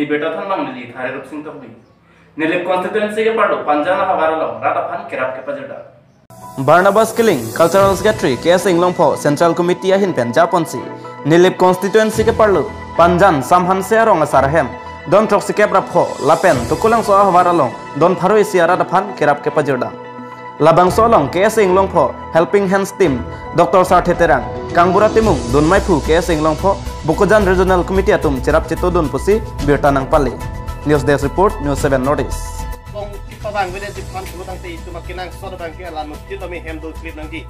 ini beta than mang nili thare rup sing tokbi nilip constituency ke parlo panjana hawaralo rata phan kerap ke pajeda Barnabas Killing Cultural Secretary KS Inglongpho Central Committee ahin pen Japonsi nilip constituency ke parlo panjan samhan se arong asarhem don trok sikep rapho lapen tukulang so hawaralo don pharo isiara da phan kerap ke pajeda labang solong KS Inglongpho Helping Hands Team Dr. Sartheterang Kangbura Timung Don Maipu KS Inglongpho Bukojan Regional Committee atum cerap cito don pusi birtanang pali News Desk Report News 7 Notice Bang wede jipkan sebutang ti itu makinang soda bang ke alam mesti kami hem do clip nanti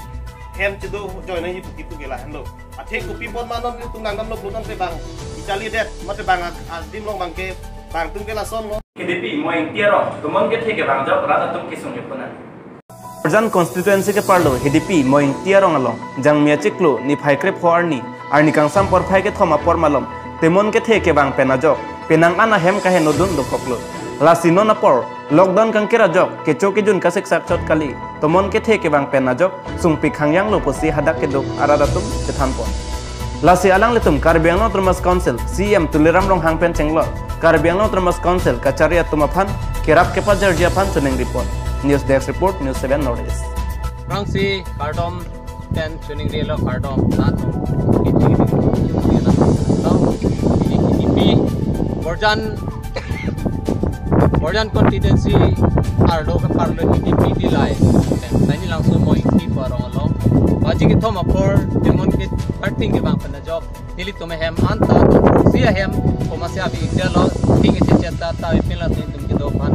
hem cedo join nanti begitu gila hendo ate kopi pot manon itu nanggam lo butang te bang icali det mate bang adim long bang ke bang tum ke lason lo KDP moing tiarong tumon ke theke bang job rata tum kisung jepana Jan constituency ke parlo HDP moing tiarong along jang mia chiklo ni phaikre phoarni arni kangsam por phai ke thoma por malom temon ke theke bang penajo penang ana hem ka henodun do koklo lasino na por lockdown kang kira jok ke choki jun kasek sak chot kali tomon ke theke bang penajok sungpi khangyang lo posi hadak ke dok aradatum kethan pon lasi alang letum Karbianglo Termas Council CM tuliram rong hang pen chenglo Karbianglo Termas Council kacharia tumaphan kerap ke pajar japhan chuning report News Desk Report News 7 Notice Rangsi Kardom ten chuning relo Kardom nato ini Borjan constituency ardo ka parlo HDP dilai tani langsung mo ikti parong along baji ki thoma por demon ki parting ke bang pana job nili tome hem anta to sia hem komasya bi idelo ting ite cheta ta ipila tin tum ki do pan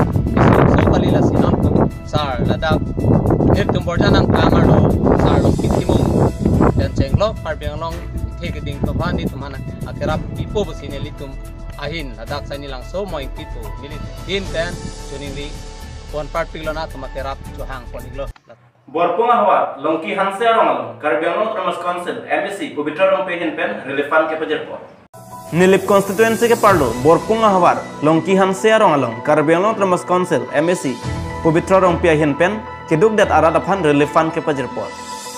so kali la sinam tum sar ladak her tum borjan ang kamarlo sar lo kitimong dan chenglo parbiang long theke ding to bani tumana akerap pipo busineli tum ahin ladak sa nilang so mo ikito milit din ten suningli pon part piglo na tumakerap chuhang poniglo Borpunga hawa longki hanse arong Karbianglo Termas Council MSC pubitra rong pehin pen relevant ke pajerpo Nilip constituency ke parlo Borpunga hawa longki hanse arong along Karbianglo Termas Council MSC pubitra rong pehin pen keduk dat arada phan relevant ke pajerpo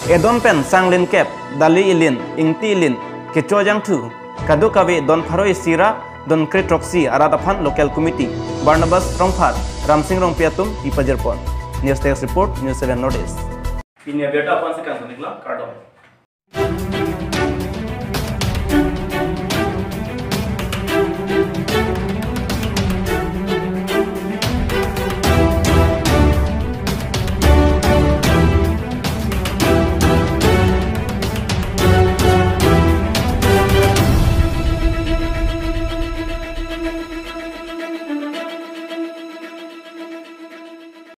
edon pen sanglin kep dali ilin ingti ilin ke chojang thu kadukawe don pharo isira Don Kretroksi Aradaphan Local Committee Barnabas Rongphat Ramsing Rongpiatum Ipajerpon News Desk Report News 7 Notice Ini beta apa sih kan Kardom